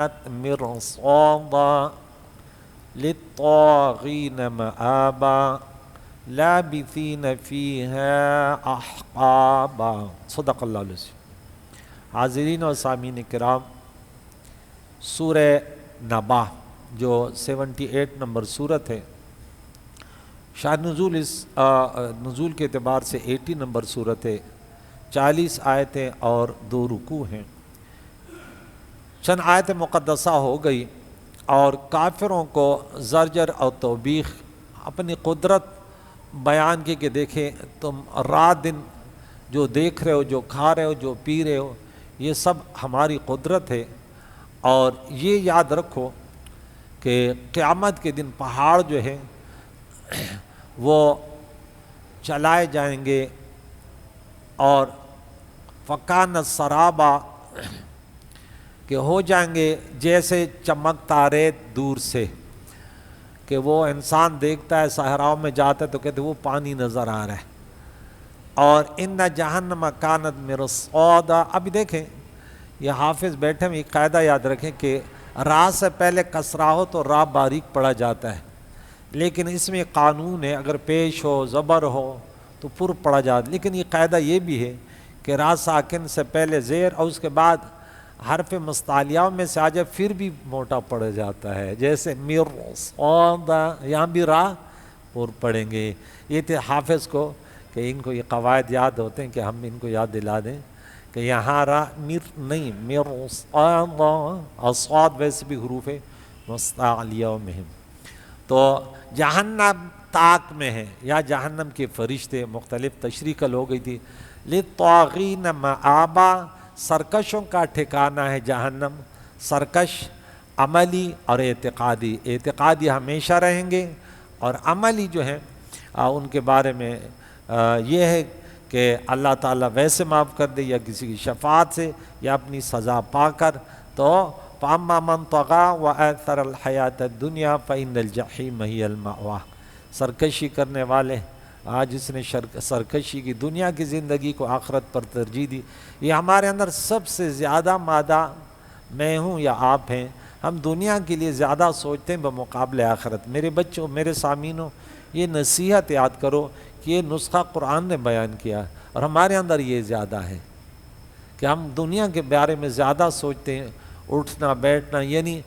مرصادا للطاغين مآبا لابثين فيها احقابا۔ صدق اللہ العظیم۔ حاضرین و سامعین کرام، سورہ نبا جو 78 نمبر سورت ہے، شان نزول نزول کے اعتبار سے 80 نمبر سورت ہے، 40 آیتیں اور 2 رکوع ہیں۔ چند آیت مقدسہ ہو گئی اور کافروں کو زجر اور توبیخ، اپنی قدرت بیان کی کہ دیکھیں تم رات دن جو دیکھ رہے ہو، جو کھا رہے ہو، جو پی رہے ہو، یہ سب ہماری قدرت ہے۔ اور یہ یاد رکھو کہ قیامت کے دن پہاڑ جو ہے وہ چلائے جائیں گے اور فکان سرابا کہ ہو جائیں گے جیسے چمکتا ریت دور سے، کہ وہ انسان دیکھتا ہے صحراؤں میں جاتا ہے تو کہتے وہ پانی نظر آ رہا ہے۔ اور ان جہنم کانت مرصادا، ابھی دیکھیں یہ حافظ بیٹھے میں ایک قاعدہ یاد رکھیں کہ راہ سے پہلے کسرا ہو تو راہ باریک پڑا جاتا ہے، لیکن اس میں قانون ہے اگر پیش ہو زبر ہو تو پر پڑا جاتا ہے۔ لیکن یہ قاعدہ یہ بھی ہے کہ راہ ساکن سے پہلے زیر اور اس کے بعد حرف مستعلیہ میں سے آ جائے پھر بھی موٹا پڑ جاتا ہے، جیسے مرصادا، یہاں بھی راہ پر پڑیں گے۔ یہ تھے حافظ کو کہ ان کو یہ قواعد یاد ہوتے ہیں کہ ہم ان کو یاد دلا دیں کہ یہاں راہ مر نہیں، مرصادا، اصوات ویسے بھی حروف مستعلیہ میں ہیں۔ تو جہنم تاک میں ہے یا جہنم کے فرشتے، مختلف تشریح کل ہو گئی تھی۔ للطاغین مآبا، سرکشوں کا ٹھکانہ ہے جہنم۔ سرکش عملی اور اعتقادی، اعتقادی ہمیشہ رہیں گے اور عملی جو ہیں ان کے بارے میں یہ ہے کہ اللہ تعالیٰ ویسے معاف کر دے یا کسی کی شفاعت سے یا اپنی سزا پا کر۔ تو فَأَمَّا مَنْ طَغَىٰ وَآثَرَ الْحَيَاةَ الدُّنْيَا فَإِنَّ الْجَحِيمَ هِيَ الْمَأْوَىٰ۔ سرکشی کرنے والے، آج جس نے سرکشی کی دنیا کی زندگی کو آخرت پر ترجیح دی، یہ ہمارے اندر سب سے زیادہ مادہ میں ہوں یا آپ ہیں۔ ہم دنیا کے لیے زیادہ سوچتے ہیں بمقابلے آخرت۔ میرے بچوں، میرے سامعینوں، یہ نصیحت یاد کرو کہ یہ نسخہ قرآن نے بیان کیا اور ہمارے اندر یہ زیادہ ہے کہ ہم دنیا کے بارے میں زیادہ سوچتے ہیں، اٹھنا بیٹھنا، یعنی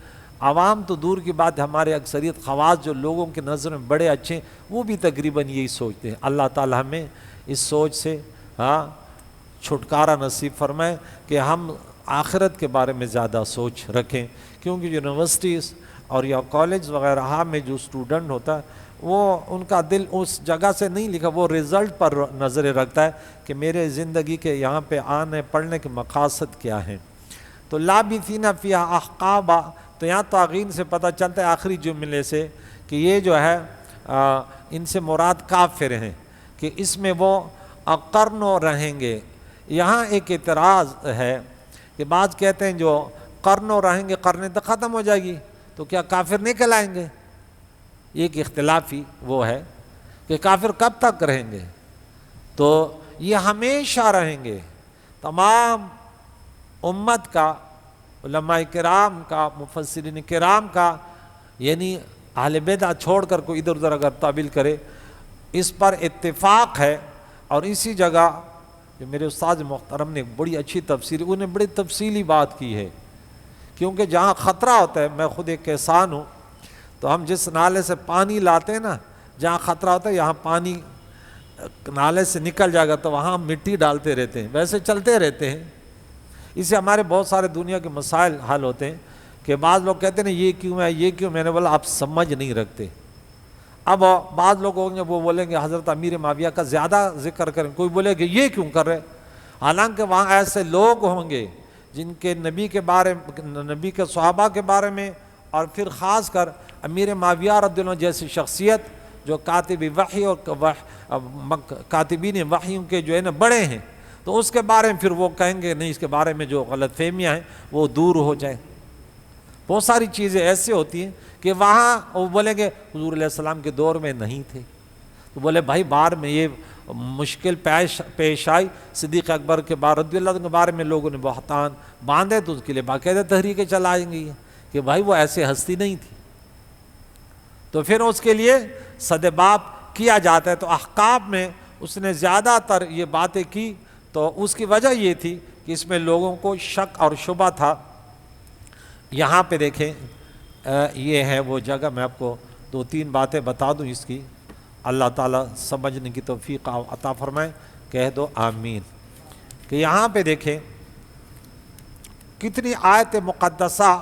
عوام تو دور کی بات، ہمارے اکثریت خواص جو لوگوں کی نظر میں بڑے اچھے ہیں وہ بھی تقریباً یہی سوچتے ہیں۔ اللہ تعالی ہمیں اس سوچ سے چھٹکارا نصیب فرمائے کہ ہم آخرت کے بارے میں زیادہ سوچ رکھیں، کیونکہ یونیورسٹیز اور یا کالج وغیرہ میں جو اسٹوڈنٹ ہوتا ہے وہ ان کا دل اس جگہ سے نہیں لکھا، وہ رزلٹ پر نظر رکھتا ہے کہ میرے زندگی کے یہاں پہ آنے پڑھنے کے مقاصد کیا ہیں۔ تو لابثین فیہا احقابا، تو یہاں طاغین سے پتہ چلتا ہے آخری جملے سے کہ یہ جو ہے ان سے مراد کافر ہیں کہ اس میں وہ قرنوں رہیں گے۔ یہاں ایک اعتراض ہے کہ بعض کہتے ہیں جو قرنوں رہیں گے، قرنیں تو ختم ہو جائے گی تو کیا کافر نہیں کہلائیں گے؟ ایک اختلافی وہ ہے کہ کافر کب تک رہیں گے، تو یہ ہمیشہ رہیں گے۔ تمام امت کا، علماء کرام کا، مفسرین کرام کا، یعنی اہل بدعت چھوڑ کر کوئی ادھر ادھر اگر تعبیل کرے، اس پر اتفاق ہے۔ اور اسی جگہ جو میرے استاد محترم نے بڑی اچھی تفسیر، انہیں بڑی تفصیلی بات کی ہے، کیونکہ جہاں خطرہ ہوتا ہے، میں خود ایک کسان ہوں، تو ہم جس نالے سے پانی لاتے ہیں نا، جہاں خطرہ ہوتا ہے یہاں پانی نالے سے نکل جائے گا تو وہاں ہم مٹی ڈالتے رہتے ہیں، ویسے چلتے رہتے ہیں۔ اس سے ہمارے بہت سارے دنیا کے مسائل حل ہوتے ہیں کہ بعض لوگ کہتے ہیں یہ کیوں ہے، یہ کیوں، میں نے بولا آپ سمجھ نہیں رکھتے۔ اب بعض لوگ ہوں گے وہ بولیں گے حضرت امیر معاویہ کا زیادہ ذکر کریں، کوئی بولے کہ یہ کیوں کر رہے، حالانکہ وہاں ایسے لوگ ہوں گے جن کے نبی کے بارے، نبی کے صحابہ کے بارے میں، اور پھر خاص کر امیر معاویہ رضی اللہ عنہ جیسی شخصیت جو کاتب وحی اور کاتبین وحیوں کے جو ہے نا بڑے ہیں، تو اس کے بارے میں پھر وہ کہیں گے نہیں، اس کے بارے میں جو غلط فہمیاں ہیں وہ دور ہو جائیں۔ بہت ساری چیزیں ایسے ہوتی ہیں کہ وہاں وہ بولیں گے حضور علیہ السلام کے دور میں نہیں تھے، تو بولے بھائی بعد میں یہ مشکل پیش آئی، صدیق اکبر کے رضی اللہ عنہ کے بارے میں لوگوں نے بہتان باندھے تو اس کے لیے باقاعدہ تحریکیں چلائیں گی۔ کہ بھائی وہ ایسے ہستی نہیں تھی، تو پھر اس کے لیے سدباب کیا جاتا ہے۔ تو احقاب میں اس نے زیادہ تر یہ باتیں کی، تو اس کی وجہ یہ تھی کہ اس میں لوگوں کو شک اور شبہ تھا۔ یہاں پہ دیکھیں یہ ہے وہ جگہ، میں آپ کو 2-3 باتیں بتا دوں اس کی، اللہ تعالیٰ سمجھنے کی توفیق عطا فرمائے، کہہ دو آمین۔ کہ یہاں پہ دیکھیں کتنی آیت مقدسہ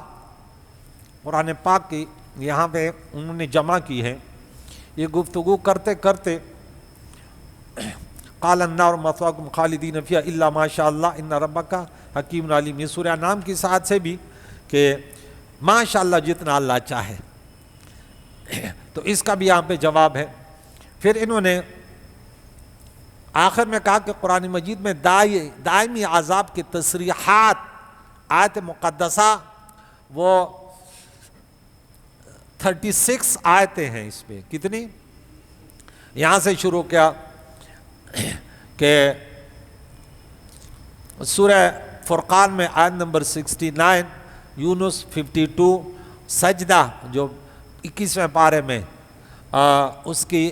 قرآن پاک کی یہاں پہ انہوں نے جمع کی ہے۔ یہ گفتگو کرتے کرتے قال النار مثواکم خالدین فیہا الا ما شاء اللہ ان ربک حکیم علیم، یہ سورہ نام کی ساتھ سے بھی کہ ماشاء اللہ جتنا اللہ چاہے، تو اس کا بھی یہاں پہ جواب ہے۔ پھر انہوں نے آخر میں کہا کہ قرآن مجید میں دائمی عذاب کی تصریحات آیت مقدسہ وہ 36 آیتیں ہیں، اس پہ کتنی؟ یہاں سے شروع کیا کہ سورہ فرقان میں آیت نمبر 69، یونس 52، سجدہ جو 21ویں پارے میں اس کی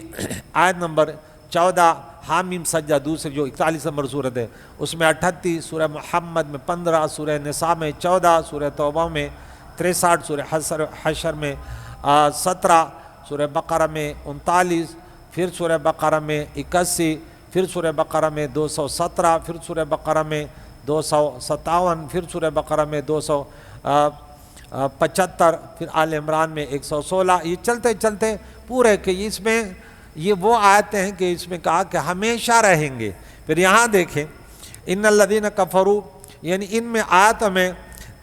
آیت نمبر 14، حامیم سجدہ دوسرے جو 41 نمبر صورت ہے اس میں 38، سورہ محمد میں 15، سورہ نساء میں 14، سورہ توبہ میں 63، سورہ حشر میں 17، سورہ بقرہ میں 39، پھر سورہ بقرہ میں 81، پھر سورہ بقرہ میں 217، پھر سورہ بقرہ میں 257، پھر سورہ بقرہ میں 275، پھر آل عمران میں 116۔ یہ چلتے چلتے پورے کہ اس میں یہ وہ آیتیں ہیں کہ اس میں کہا کہ ہمیشہ رہیں گے۔ پھر یہاں دیکھیں ان الذین کفروا، یعنی ان میں آیتوں میں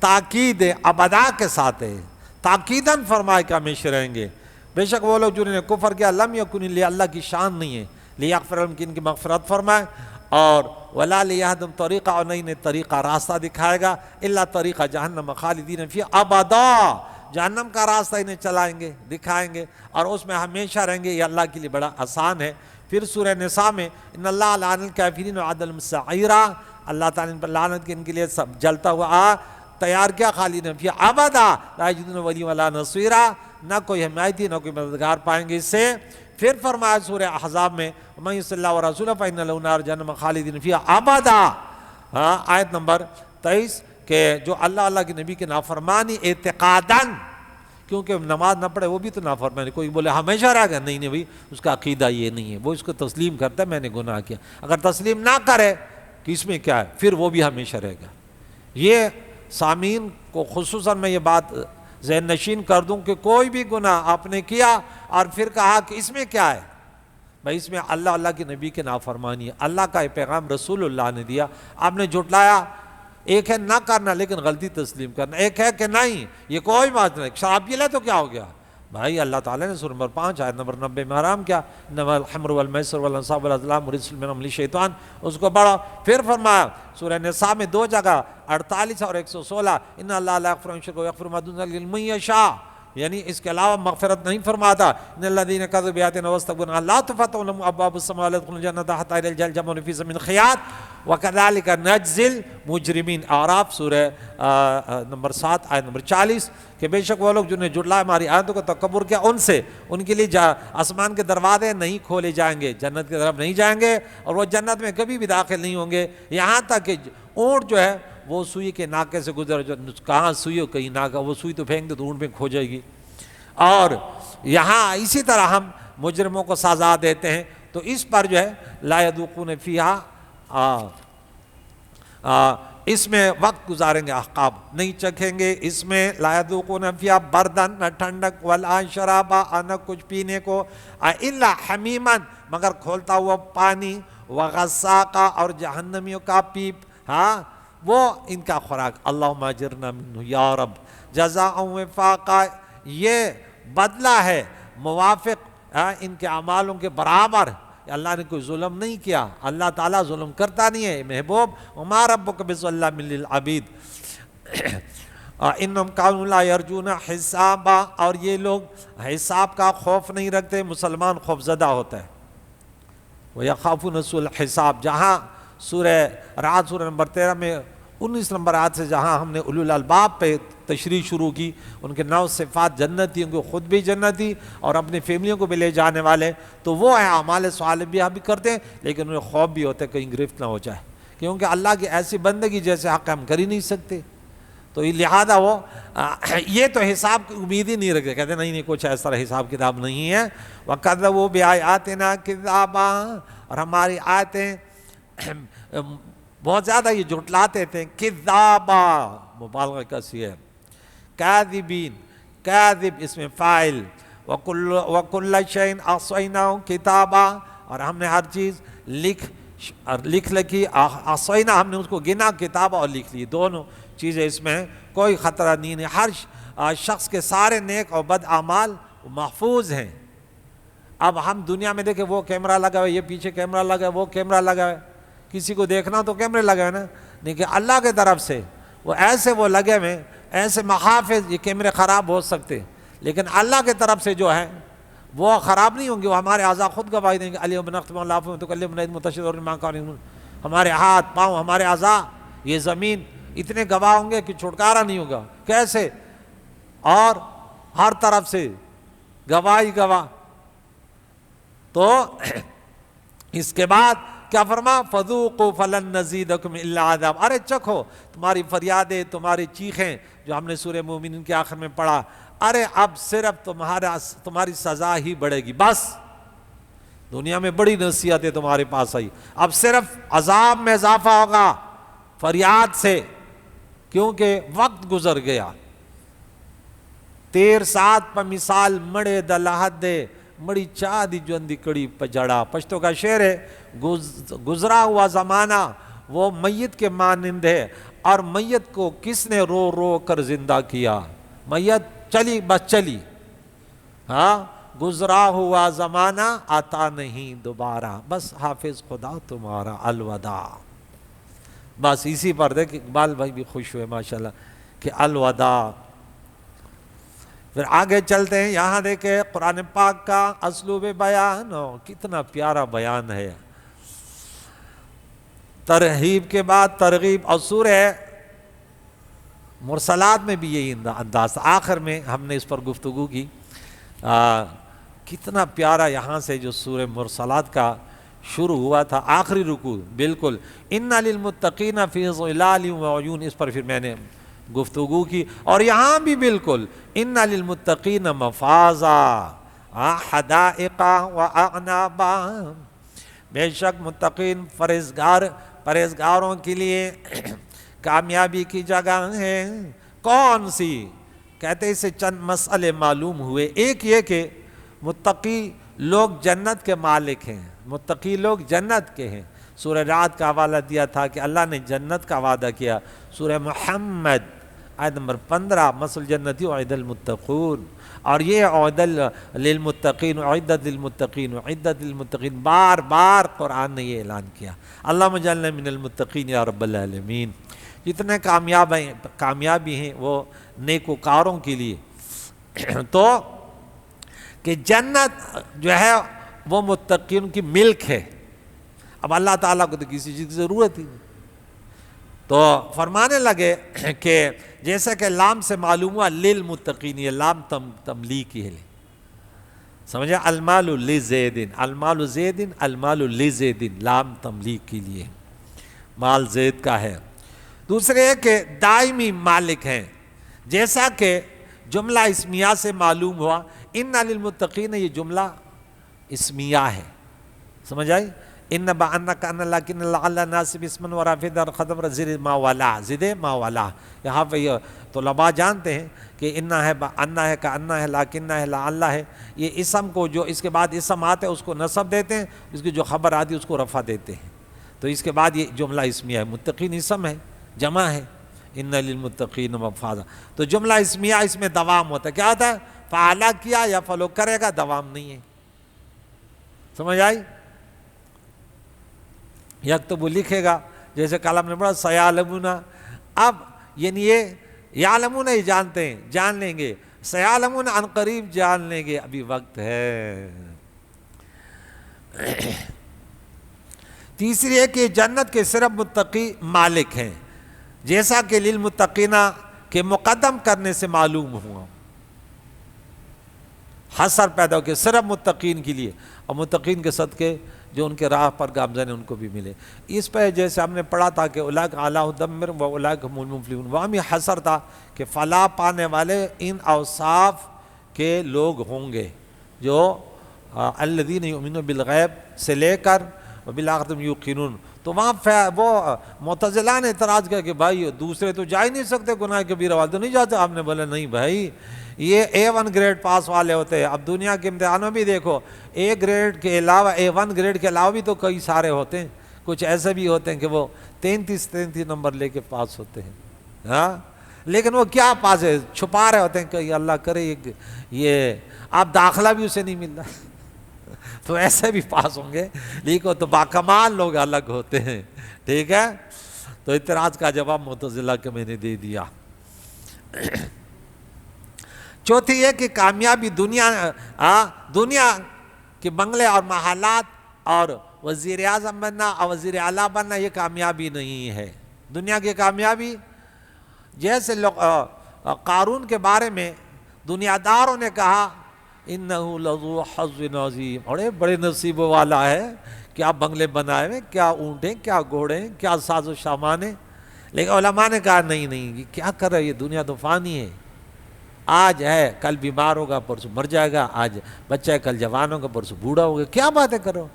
تاکید ابدا کے ساتھ ہے، تاکیداً فرمائے کہ ہمیشہ رہیں گے۔ بے شک وہ لوگ جنہوں نے کفر کیا، لم یکن، لیے اللہ کی شان نہیں ہے، لیغفر لہم، کہ ان کی مغفرت فرمائے، اور ولا لیہدم طریقہ، اور نہیں طریقہ راستہ دکھائے گا، الا طریقہ جہنم خالدین فیہا ابدا، جہنم کا راستہ انہیں چلائیں گے، دکھائیں گے، اور اس میں ہمیشہ رہیں گے۔ یہ اللہ کے لیے بڑا آسان ہے۔ پھر سورہ نساء میں ان اللہ لعن الکافرین وعد لهم سعیرا، اللہ تعالیٰ نے لعنت کی ان کے لیے سب جلتا ہوا تیار کیا، خالدین فیہا ابدا لا یجدون ولیا ولا نصیرا، نہ کوئی حمایتی نہ کوئی مددگار پائیں گے اس سے۔ پھر فرمایا سورہ احزاب میں ومن یعص اللہ ورسولہ فإن له نار جہنم خالدین فیہا ابدا، آیت نمبر 23، کہ جو اللہ کے نبی کے نافرمانی اعتقاداً، کیونکہ نماز نہ پڑھے وہ بھی تو نافرمانی، کوئی بولے ہمیشہ رہ گیا، نہیں بھائی اس کا عقیدہ یہ نہیں ہے، وہ اس کو تسلیم کرتا ہے میں نے گناہ کیا، اگر تسلیم نہ کرے کہ اس میں کیا ہے پھر وہ بھی ہمیشہ رہے گا۔ یہ سامعین کو خصوصاً میں یہ بات ذہن نشین کر دوں کہ کوئی بھی گناہ آپ نے کیا اور پھر کہا کہ اس میں کیا ہے، بھائی اس میں اللہ کے نبی کے نافرمانی ہے، اللہ کا پیغام رسول اللہ نے دیا، آپ نے جھٹلایا۔ ایک ہے نہ کرنا لیکن غلطی تسلیم کرنا، ایک ہے کہ نہیں یہ کوئی بات نہیں، شراب پی لے تو کیا ہو گیا، بھائی اللہ تعالیٰ نے سورہ نمبر 5 آیت نمبر 90 میں حرام کیا، انما الخمر والمیسر والانصاب والازلام رجس من عمل الشیطان، اس کو بڑھا۔ پھر فرمایا سورہ نساء میں 2 جگہ 48 اور 116، ان اللہ لا یغفر ان یشرک ویغفر ما دون ذلک لمن یشاء، یعنی اس کے علاوہ مغفرت نہیں فرماتا۔ ان الذین کذبوا بآیاتنا واستكبروا لا تفتح لهم ابواب السماء ولا يدخلون الجنة حتى يلج الجمل في سم الخياط وكذلك نجزي المجرمين، اعراف سورہ نمبر 7 آیت نمبر 40، کہ بے شک وہ لوگ جنہیں جھٹلایا ہماری آیتوں کو تکبر کیا، ان سے ان کے لیے آسمان کے دروازے نہیں کھولے جائیں گے، جنت کی طرف نہیں جائیں گے، اور وہ جنت میں کبھی بھی داخل نہیں ہوں گے، یہاں تک کہ اونٹ جو ہے وہ سوئی کے ناکے سے گزر، جو کہاں سوئی ہو کہیں ناکہ، وہ سوئی تو پھینک دے تو اونٹ میں کھو جائے گی۔ اور یہاں اسی طرح ہم مجرموں کو سزا دیتے ہیں، تو اس پر جو ہے لا یذوقون فیہا، اس میں وقت گزاریں گے، احقاب نہیں چکھیں گے اس میں، لا یذوقون فیہا بردن، نہ ٹھنڈک، ولا شرابا، نہ کچھ پینے کو، الا حمیما، مگر کھولتا ہوا پانی، وغساقا، اور جہنمیوں کا پیپ، وہ ان کا خوراک، اللہم اجرنا منہ یا رب جزاء وفاقا، یہ بدلہ ہے موافق ان کے اعمالوں کے برابر، اللہ نے کوئی ظلم نہیں کیا، اللہ تعالیٰ ظلم کرتا نہیں ہے محبوب، وما ربک بظلام للعبید، انہم کانوا لا یرجون حسابا، اور یہ لوگ حساب کا خوف نہیں رکھتے، مسلمان خوف زدہ ہوتا ہے، وَيَخَافُونَ سُوءَ الْحِسَابِ، جہاں سورہ رعد سورہ نمبر 13 میں 19 نمبر آیت سے جہاں ہم نے اولو الالباب پہ تشریح شروع کی. ان کے 9 صفات جنتی، ان کو خود بھی جنتی اور اپنی فیملیوں کو بھی لے جانے والے. تو وہ ہیں اعمال صالحہ بھی کرتے ہیں، لیکن انہیں خوف بھی ہوتا ہے کہیں گرفت نہ ہو جائے، کیونکہ اللہ کی ایسی بندگی جیسے حق ہم کر ہی نہیں سکتے. تو لہذا وہ یہ تو حساب کی امید ہی نہیں رکھتے، کہتے ہیں نہیں کچھ ایسا حساب کتاب نہیں ہے. وَكَذَّبُوا بِآيَاتِنَا كِذَّابًا، اور ہماری آیتیں بہت زیادہ یہ جھٹلاتے تھے. کذابا مبالغہ کا سی ہے. کاذبین، کاذب اس میں فاعل. وَكُلَّ شَيْءٍ أَحْصَيْنَاهُ كِتَابًا، اور ہم نے ہر چیز لکھ لکھی. احصینا ہم نے اس کو گنا، کتاب اور لکھ لی، دونوں چیزیں اس میں ہیں. کوئی خطرہ نہیں ہے. ہر شخص کے سارے نیک اور بد اعمال محفوظ ہیں. اب ہم دنیا میں دیکھیں وہ کیمرہ لگا ہوا ہے، یہ پیچھے کیمرہ لگا ہے، وہ کیمرہ لگا ہے، کسی کو دیکھنا تو کیمرے لگے ہوئے نا. لیکن اللہ کے طرف سے وہ لگے ہوئے، ایسے محافظ. یہ کیمرے خراب ہو سکتے، لیکن اللہ کے طرف سے جو ہے وہ خراب نہیں ہوں گے. وہ ہمارے اعضاء خود گواہی دیں گے. الیوم نختم علی افواہہم وتکلمنا ایدیہم وتشہد ارجلہم بما کانوا یعملون. ہمارے ہاتھ پاؤں، ہمارے اعضاء، یہ زمین اتنے گواہ ہوں گے کہ چھٹکارا نہیں ہوگا. کیسے؟ اور ہر طرف سے گواہی گواہ. تو اس کے بعد کیا فرما؟ فذوقوا فلن نزیدکم الا عذاب. ارے چکھو تمہاری فریادیں، تمہاری چیخیں جو ہم نے سورہ مومنین کے آخر میں پڑھا. ارے اب صرف تمہاری سزا ہی بڑھے گی. بس دنیا میں بڑی نصیحتیں تمہارے پاس آئی، اب صرف عذاب میں اضافہ ہوگا فریاد سے، کیونکہ وقت گزر گیا. تیر سات پہ مثال مڑے دلہت دے، مڑی چاہ دی جوندی کڑی پجڑا. پشتو کا شعر ہے. گزرا ہوا زمانہ وہ میت کے مانند ہے، اور میت کو کس نے رو رو کر زندہ کیا. میت چلی بس چلی. ہاں، گزرا ہوا زمانہ آتا نہیں دوبارہ، بس حافظ خدا تمہارا الوداع. بس اسی پر دیکھ اقبال بھائی بھی خوش ہوئے ماشاءاللہ کہ الوداع. پھر آگے چلتے ہیں. یہاں دیکھیں قرآن پاک کا اسلوب بیان، کتنا پیارا بیان ہے. ترہیب کے بعد ترغیب. اور سورہ مرسلات میں بھی یہی انداز. آخر میں ہم نے اس پر گفتگو کی. کتنا پیارا یہاں سے جو سورہ مرسلات کا شروع ہوا تھا، آخری رکوع بالکل ان للمتقین فی ظلال وعیون، اس پر پھر میں نے گفتگو کی. اور یہاں بھی بالکل ان للمتقین مفازا حدائق واعنابا، بے شک متقین پرہیزگاروں کے لیے کامیابی کی جگہ ہے. کون سی؟ کہتے اسے چند مسئلے معلوم ہوئے. ایک یہ کہ متقی لوگ جنت کے مالک ہیں، متقی لوگ جنت کے ہیں. سورہ رعد کا حوالہ دیا تھا کہ اللہ نے جنت کا وعدہ کیا. سورہ محمد آیت نمبر 15 مثل الجنتی وعد المتقون، اور یہ اعدت للمتقین، اعدت للمتقین، اعدت للمتقین، بار بار قرآن نے یہ اعلان کیا. اللہم اجعلنا من المتقین یا رب العالمین. جتنے کامیابی ہیں وہ نیکوکاروں کے لیے. تو کہ جنت جو ہے وہ متقین کی ملک ہے. اب اللہ تعالیٰ کو تو کسی چیز کی ضرورت ہی نہیں. تو فرمانے لگے کہ جیسا کہ لام سے معلوم ہوا للمتقین، یہ لام تملیک کی ہے. سمجھا؟ المال لزید، المال زید، المال لزید، لام تملیک کے لیے، مال زید کا ہے. دوسرے کہ دائمی مالک ہیں، جیسا کہ جملہ اسمیہ سے معلوم ہوا. ان للمتقین یہ جملہ اسمیہ ہے. سمجھ آئی؟ ان بانک ان لکن لعل ناصب اسمن ورافع در خطب زد ما والا، زد ما والا. یہاں پہ یہ طلباء جانتے ہیں کہ انا ہے انا ہے کا انا ہے لاکن ہے لعل ہے. یہ اسم کو جو اس کے بعد اسم آتے ہیں اس کو نصب دیتے ہیں، اس کی جو خبر آتی ہے اس کو رفع دیتے ہیں. تو اس کے بعد یہ جملہ اسمیہ ہے. متقین اسم ہے، جمع ہے. ان للمتقین مفازا. تو جملہ اسمیہ اس میں دوام ہوتا ہے. کیا ہوتا ہے؟ فعلا کیا یا فلو کرے گا، دوام نہیں ہے. سمجھ آئی؟ یکتب لکھے گا، جیسے کلام نے پڑھا سیعلمون. اب یعنی یہ یعلمون ہی جانتے ہیں، جان لیں گے. سیعلمون عن قریب جان لیں گے، ابھی وقت ہے. تیسری ہے کہ جنت کے صرف متقی مالک ہیں، جیسا کہ للمتقین کہ مقدم کرنے سے معلوم ہوا، حسر پیدا ہو کہ صرف متقین کے لیے، اور متقین کے صدقے جو ان کے راہ پر گامزن ہیں ان کو بھی ملے۔ اس پہ جیسے ہم نے پڑھا تھا کہ اولئک علی ھدی من ربہم واولئک ھم المفلحون، وہاں بھی حسر تھا کہ فلاح پانے والے ان اوصاف کے لوگ ہوں گے جو الذین یؤمنون بالغیب سے لے کر وبالآخرۃ ہم یوقنون۔ تو وہاں وہ معتزلہ نے اعتراض کیا کہ بھائی دوسرے تو جا ہی نہیں سکتے، گناہ کبیرہ والے تو نہیں جاتے۔ آپ نے بولا نہیں بھائی، یہ A1 گریڈ پاس والے ہوتے ہیں۔ اب دنیا کے امتحانوں بھی دیکھو، A گریڈ کے علاوہ A1 گریڈ کے علاوہ بھی تو کئی سارے ہوتے ہیں، کچھ ایسے بھی ہوتے ہیں کہ وہ 33 نمبر لے کے پاس ہوتے ہیں، ہاں، لیکن وہ کیا پاس ہے، چھپا رہے ہوتے ہیں کہ اللہ کرے یہ آپ داخلہ بھی اسے نہیں مل رہا تو ایسے بھی پاس ہوں گے، لیکن تو باکمال لوگ الگ ہوتے ہیں، ٹھیک ہے۔ تو اعتراض کا جواب معتزلہ کے میں نے دے دیا۔ چوتھی یہ کہ کامیابی دنیا کے بنگلے اور محلات اور وزیر اعظم بننا اور وزیر اعلیٰ بننا یہ کامیابی نہیں ہے۔ دنیا کی کامیابی جیسے قارون کے بارے میں دنیا داروں نے کہا انہ لذو حظ عظیم، بڑے نصیب والا ہے، کیا بنگلے بنائے ہوئے، کیا اونٹیں، کیا گھوڑے، کیا ساز و سامان ہے۔ لیکن علماء نے کہا نہیں یہ کیا کر رہا ہے، یہ دنیا تو فانی ہے، آج ہے کل بیمار ہوگا پرسوں مر جائے گا، آج بچہ ہے کل جوان ہوگا پرسوں بوڑھا ہوگا، کیا باتیں کرو۔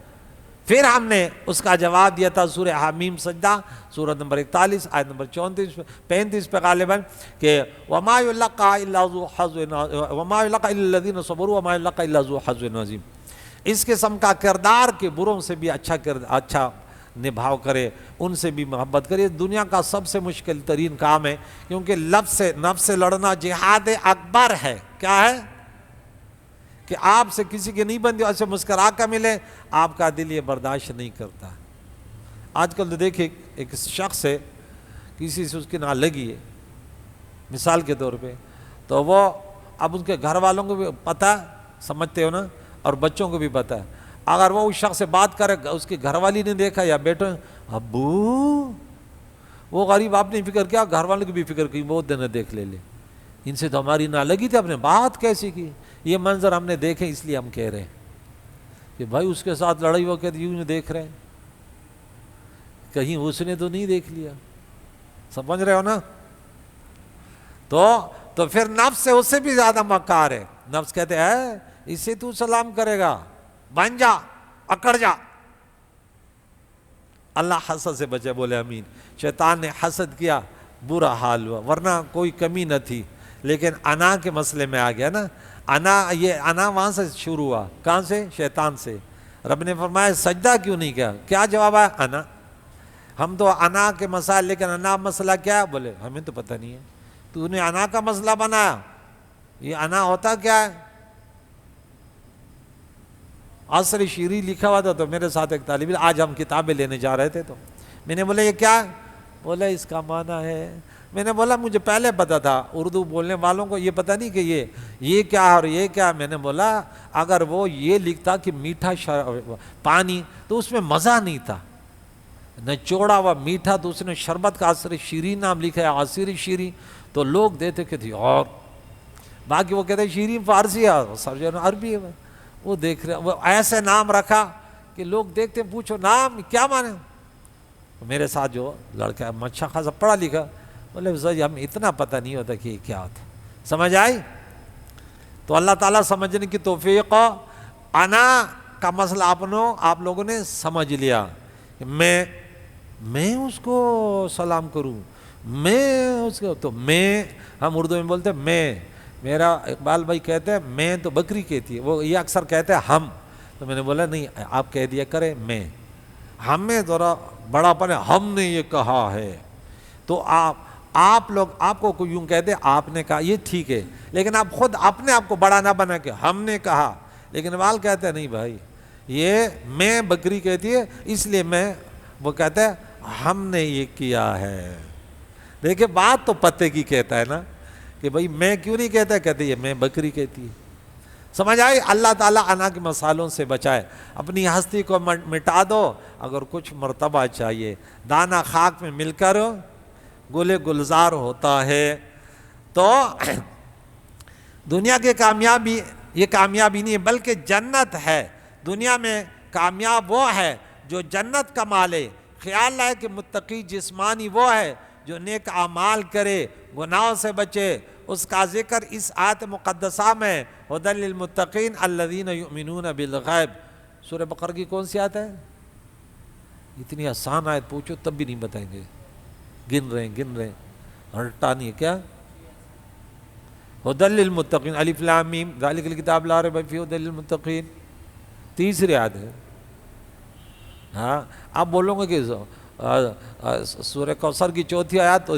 پھر ہم نے اس کا جواب دیا تھا سورہ حمیم سجدہ سورہ نمبر 41 آیت نمبر 35 پہ غالباً کہ وما یلقیٰ الا ذو حظ وما یلقیٰ الا الذین صبروا وما یلقیٰ الا ذو حظ عظیم۔ اس قسم کا کردار کے بروں سے بھی اچھا نبھاؤ کرے، ان سے بھی محبت کرے۔ دنیا کا سب سے مشکل ترین کام ہے، کیونکہ نفس سے لڑنا جہاد اکبر ہے۔ کیا ہے کہ آپ سے کسی کی نہیں بنتی، ایسے مسکرا کر ملے، آپ کا دل یہ برداشت نہیں کرتا۔ آج کل تو دیکھیں ایک شخص ہے، کسی سے اس کی نہ لگی ہے مثال کے طور پہ، تو وہ اب ان کے گھر والوں کو بھی پتہ، سمجھتے ہو نا، اور بچوں کو بھی پتہ ہے، اگر وہ اس شخص سے بات کرے، اس کی گھر والی نے دیکھا یا بیٹے ابو، وہ غریب آپ نے فکر کیا، گھر والوں کی بھی فکر کی، بہت دن دیکھ لے ان سے تو ہماری نہ لگی تھی، آپ نے بات کیسی کی۔ یہ منظر ہم نے دیکھے، اس لیے ہم کہہ رہے ہیں کہ بھائی اس کے ساتھ لڑائی ہو کے یوں دیکھ رہے ہیں، کہیں اس نے تو نہیں دیکھ لیا، سمجھ رہے ہو نا۔ تو پھر نفس سے اس سے بھی زیادہ مکار ہے۔ نفس کہتے ہیں اسے تو سلام کرے گا، بن جا، اکڑ جا۔ اللہ حسد سے بچے، بولے امین۔ شیطان نے حسد کیا، برا حال ہوا، ورنہ کوئی کمی نہ تھی، لیکن انا کے مسئلے میں آ گیا نا۔ انا وہاں سے شروع ہوا، کہاں سے؟ شیطان سے۔ رب نے فرمایا سجدہ کیوں نہیں کیا؟ کیا جواب ہے؟ انا۔ ہم تو انا کے مسائل، لیکن انا مسئلہ کیا ہے؟ بولے ہمیں تو پتہ نہیں ہے، تو نے انا کا مسئلہ بنایا، یہ انا ہوتا کیا ہے؟ عصر شیری لکھا ہوا تھا، تو میرے ساتھ ایک طالب علم، آج ہم کتابیں لینے جا رہے تھے، تو میں نے بولا یہ کیا ہے؟ بولا اس کا معنی ہے۔ میں نے بولا مجھے پہلے پتا تھا، اردو بولنے والوں کو یہ پتہ نہیں کہ یہ کیا ہے اور یہ کیا۔ میں نے بولا اگر وہ یہ لکھتا کہ میٹھا پانی، تو اس میں مزہ نہیں تھا، نہ چوڑا ہوا میٹھا، تو اس نے شربت کا عصر شیرین نام لکھا ہے، عصیر شیرین، تو لوگ دیتے کہ تھی، اور باقی وہ کہتے ہیں شیرین فارسی ہے، عربی ہے، وہ دیکھ رہے، وہ ایسے نام رکھا کہ لوگ دیکھتے، پوچھو نام کیا مانے۔ میرے ساتھ جو لڑکا اچھا خاصا پڑھا لکھا، بولے سر ہم اتنا پتہ نہیں ہوتا کہ کیا ہوتا، سمجھ آئی؟ تو اللہ تعالیٰ سمجھنے کی توفیق۔ انا کا مسئلہ آپ لوگوں نے سمجھ لیا کہ میں اس کو سلام کروں، میں اس کو، تو میں ہم اردو میں بولتے ہیں میرا اقبال بھائی کہتے ہیں میں تو بکری کہتی ہے، وہ یہ اکثر کہتے ہیں ہم، تو میں نے بولا نہیں آپ کہہ دیا کرے میں، ہم میں ذرا بڑا پن ہے، ہم نے یہ کہا ہے، تو آپ لوگ آپ کو یوں کہتے آپ نے کہا، یہ ٹھیک ہے، لیکن آپ خود اپنے آپ کو بڑا نہ بنا کہ ہم نے کہا۔ لیکن اقبال کہتے ہیں نہیں بھائی، یہ میں بکری کہتی ہے اس لیے وہ کہتا ہے ہم نے یہ کیا ہے۔ دیکھیں بات تو پتے کی کہتا ہے نا، کہ بھائی میں کیوں نہیں کہتا، کہتے یہ میں بکری کہتی ہے، سمجھ آئی؟ اللہ تعالیٰ انا کے مسالوں سے بچائے، اپنی ہستی کو مٹا دو، اگر کچھ مرتبہ چاہیے، دانا خاک میں مل کر گل گلزار ہوتا ہے، تو دنیا کی کامیابی یہ کامیابی نہیں ہے بلکہ جنت ہے. دنیا میں کامیاب وہ ہے جو جنت کما لے. خیال ہے کہ متقی جسمانی وہ ہے جو نیک اعمال کرے، گناہوں سے بچے. اس کا ذکر اس آیت مقدسہ میں ھدی للمتقین الذین یؤمنون بالغیب. سورہ بقرہ کی کون سی آیت ہے؟ اتنی آسان آیت پوچھو تب بھی نہیں بتائیں گے. گن رہے ہیں ہٹا نہیں ہے کیا؟ ھدی للمتقین الف لام میم ذالک الکتاب لا ریب فیہ ھدی للمتقین. تیسری آیت ہے. ہاں آپ بولو گے کہ سورہ کوثر کی چوتھی آیت تو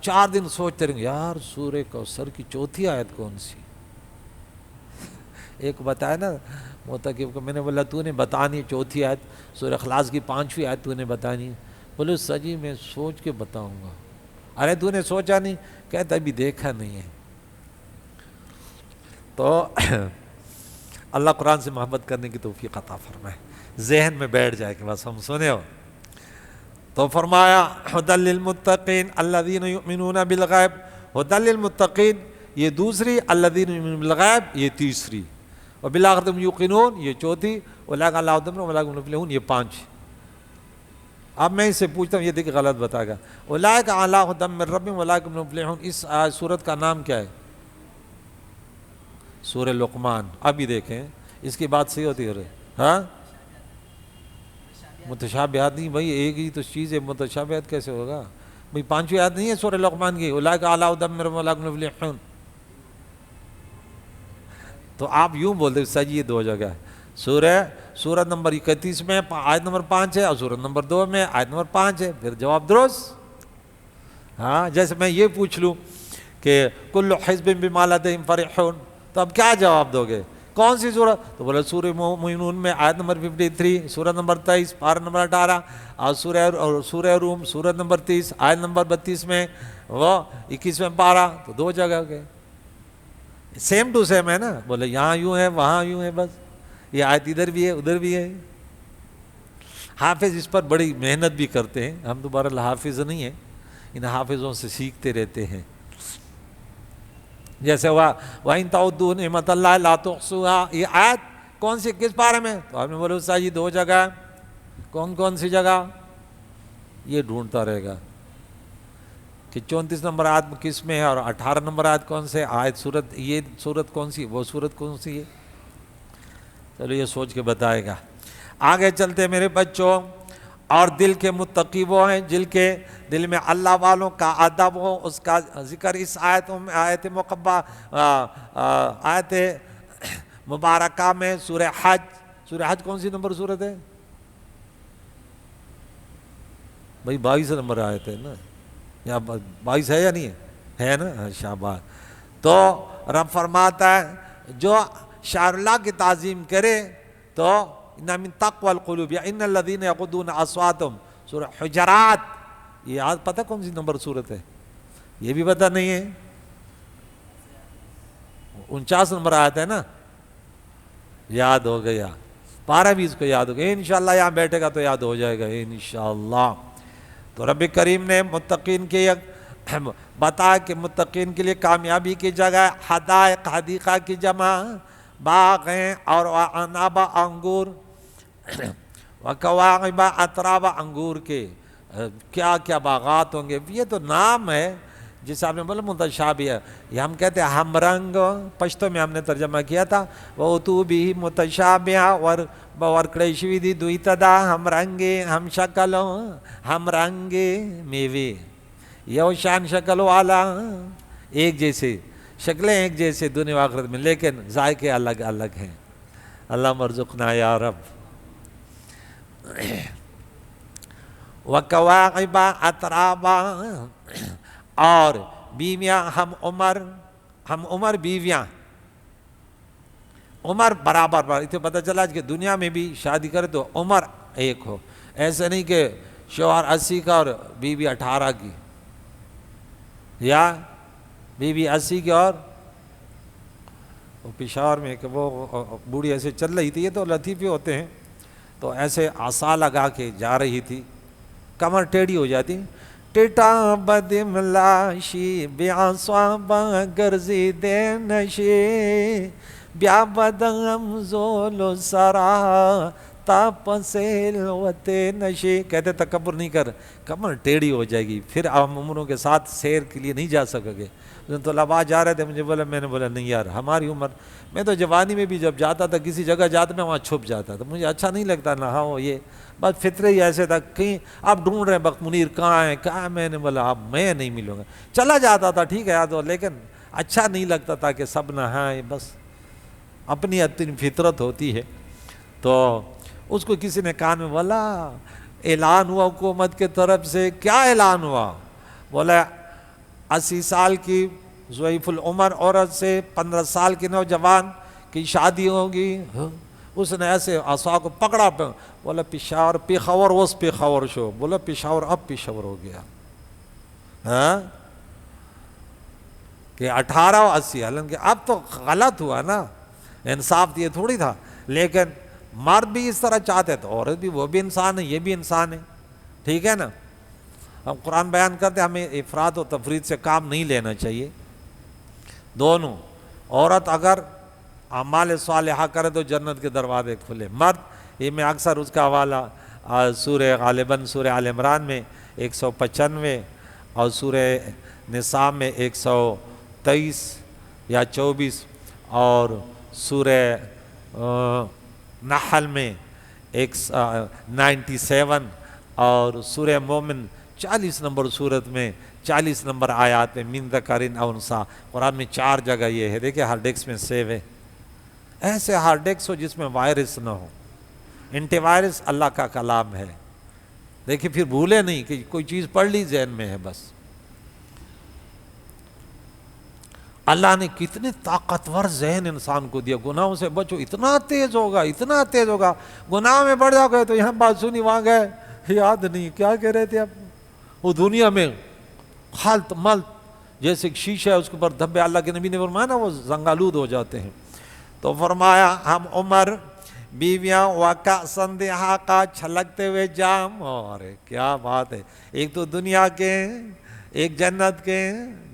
چار دن سوچتے رہیں گے یار سورہ کوثر کی چوتھی آیت کون سی. ایک بتایا نا معتکف کو، میں نے بولا تو نے بتانی چوتھی آیت، سورہ اخلاص کی 5ویں آیت تو نے بتانی. بولے سجی میں سوچ کے بتاؤں گا. ارے تو نے سوچا نہیں؟ کہتا ابھی دیکھا نہیں ہے. تو اللہ قرآن سے محبت کرنے کی توفیق عطا فرمائے، ذہن میں بیٹھ جائے کہ بس ہم سنے ہو. تو فرمایا ھدی للمتقین الذین یؤمنون بالغیب. ھدی للمتقین یہ دوسری، الذین یؤمنون بالغیب یہ تیسری، وبالآخرۃ هم یوقنون یہ چوتھی، اولئک علی ھدی من ربہم واولئک هم المفلحون یہ 5. اب میں اس سے پوچھتا ہوں، یہ دیکھ غلط بتا گا. اولئک علی ھدی من ربہم واولئک هم المفلحون اس سورت کا نام کیا ہے؟ سورہ لقمان. ابھی دیکھیں اس کی بات صحیح ہوتی ہے. ہاں متشابہات نہیں بھائی، ایک ہی تو چیز ہے، متشابہات کیسے ہوگا بھائی؟ 5ویں آیت نہیں ہے سورہ لقمان کی اولئک علی ھدی من ربہم واولئک هم المفلحون. تو آپ یوں بولتے سر یہ 2 جگہ ہے. سورت نمبر 31 میں آیت نمبر 5 ہے اور سورت نمبر 2 میں آیت نمبر 5 ہے. پھر جواب درست. ہاں جیسے میں یہ پوچھ لوں کہ کل حزب بما لدیہم فرحون تو اب کیا جواب دو گے؟ کون سی سورت؟ تو بولے سورہ مومنون میں آیت نمبر 53، سورت نمبر 23 پارہ نمبر 18 اور سورہ روم سورت نمبر 30 آیت نمبر 32 میں وہ 21 پارہ. تو 2 جگہ ہو گئے. سیم ٹو سیم ہے نا. بولے یہاں یوں ہے وہاں یوں ہے، بس یہ آیت ادھر بھی ہے ادھر بھی ہے. حافظ اس پر بڑی محنت بھی کرتے ہیں. ہم تو بہرحال حافظ نہیں ہیں، ان حافظوں سے سیکھتے رہتے ہیں. جیسے وَإِن تَعُدُّوا نِعْمَتَ اللَّهِ لَا تُحْصُوهَا یہ آیت کون سی کس پارے میں؟ تو آپ نے بولے استاد جی 2 جگہ. کون سی جگہ؟ یہ ڈھونڈتا رہے گا کہ 34 نمبر آیت کس میں ہے اور 18 نمبر آیت کون سے آیت سورت، یہ سورت کون سی وہ سورت کون سی ہے. چلو یہ سوچ کے بتائے گا. آگے چلتے میرے بچوں. اور دل کے متقی وہ ہیں جن کے دل میں اللہ والوں کا ادب ہو. اس کا ذکر اس آیت مبارکہ میں سورہ حج کون سی نمبر سورت ہے بھائی؟ 22 نمبر آیت ہے نا، یا 22 ہے یا نہیں ہے نا؟ شاباش. تو رب فرماتا ہے جو شعر اللہ کی تعظیم کرے تو ان من تقوی القلوب یا ان الذین یغضون اصواتهم سورہ حجرات. یہ یاد پتہ کون سی نمبر سورت ہے؟ یہ بھی پتہ نہیں ہے. 49 نمبر آیت ہے نا. یاد ہو گیا. پارہ بھی اس کو یاد ہو گیا. انشاءاللہ یہاں بیٹھے گا تو یاد ہو جائے گا انشاءاللہ. تو رب کریم نے متقین کے بتا کہ متقین کے لیے کامیابی کی جگہ حدائق حدیقہ کی جمع باغ ہیں اور عناب انگور وکواعب اتراب انگور کے کیا کیا باغات ہوں گے. یہ تو نام ہے جس آپ نے بولا متشابہ ہے. یہ ہم کہتے ہیں ہم رنگ، پشتو میں ہم نے ترجمہ کیا تھا وہ تو بھی متشابہ ورکڑے شوی دی دوی تدا ہم رنگے ہم شکلوں ہم رنگے میوے. یو شان شکل والا ایک جیسے شکلیں ایک جیسے دنیا و آخرت میں، لیکن ذائقے الگ الگ ہیں. اللہ مرزقنا یا رب. وَكَوَاعِبَ أَتْرَابًا اور بیویاں ہم عمر بیویاں عمر برابر. اسے پتہ چلا کہ دنیا میں بھی شادی کرے تو عمر ایک ہو. ایسے نہیں کہ شوہر 80 کا اور بیوی 18 کی، یا بیوی 80 کی اور پشاور میں کہ وہ بوڑھی ایسے چل رہی تھی. یہ تو لطیفے ہوتے ہیں. تو ایسے عصا لگا کے جا رہی تھی، کمر ٹیڑھی ہو جاتی ٹٹا بدم لاشی بیا سوابا گرزی دے نشی بیا بدم زول سرا تا پسیل وتے نشی. کہتے تکبر نہیں کر، کمر ٹیڑھی ہو جائے گی، پھر ہم عمروں کے ساتھ سیر کے لیے نہیں جا سکو گے. تو لبا جا رہے تھے، مجھے بولا، میں نے بولا نہیں یار ہماری عمر، میں تو جوانی میں بھی جب جاتا تھا کسی جگہ جاتا میں وہاں چھپ جاتا تھا، مجھے اچھا نہیں لگتا نہ ہاں یہ بس فطرے ہی ایسے تھا. کہیں آپ ڈھونڈ رہے ہیں بخت منیر کہاں ہے کہاں ہے، میں نے بولا اب میں نہیں ملوں گا. چلا جاتا تھا ٹھیک ہے یاد ہو، لیکن اچھا نہیں لگتا تھا کہ سب نہائیں، بس اپنی اپنی فطرت ہوتی ہے. تو اس کو کسی نے کان میں بولا اعلان ہوا حکومت کے طرف سے. کیا اعلان ہوا؟ بولا 80 سال کی ضعیف العمر عورت سے 15 سال کی نوجوان کی شادی ہوگی. اس نے ایسے عصا کو پکڑا، بولا پشاور اس پشاور شو. بولا پشاور اب پشاور ہو گیا ہاں کہ 18 و 80. حالانکہ اب تو غلط ہوا نا، انصاف یہ تھوڑی تھا. لیکن مرد بھی اس طرح چاہتے تو عورت بھی، وہ بھی انسان ہے یہ بھی انسان ہے، ٹھیک ہے نا. ہم قرآن بیان کرتے ہمیں افراط و تفریط سے کام نہیں لینا چاہیے. دونوں، عورت اگر اعمال صالحہ کرے تو جنت کے دروازے کھلے. مرد، یہ میں اکثر اس کا حوالہ غالباً سورہ آل عمران میں 195 اور سورہ نساء میں 123 یا 24 اور سورہ نحل میں 97 اور سورہ مومن 40 نمبر صورت میں 40 نمبر آیات میں من ذکر او انثی. قرآن میں 4 جگہ یہ ہے، دیکھیں ہارڈ ڈسک میں سیو ہے. ایسے ہارڈ ڈسک ہو جس میں وائرس نہ ہو. اینٹی وائرس اللہ کا کلام ہے، دیکھیں پھر بھولے نہیں کہ کوئی چیز پڑھ لی ذہن میں ہے بس. اللہ نے کتنے طاقتور ذہن انسان کو دیا. گناہوں سے بچو، اتنا تیز ہوگا اتنا تیز ہوگا. گناہ میں بڑھ جاؤ گے تو یہاں بات سنی وہاں گئے یاد نہیں کیا کہہ رہے تھے اب. وہ دنیا میں خلط ملط جیسے ایک شیشہ ہے اس کے اوپر دھبے، اللہ کے نبی نے فرمایا نا وہ زنگالود ہو جاتے ہیں. تو فرمایا ہم عمر بیویاں وکأسًا دہاقا، چھلکتے ہوئے جام. اور کیا بات ہے، ایک تو دنیا کے ایک جنت کے.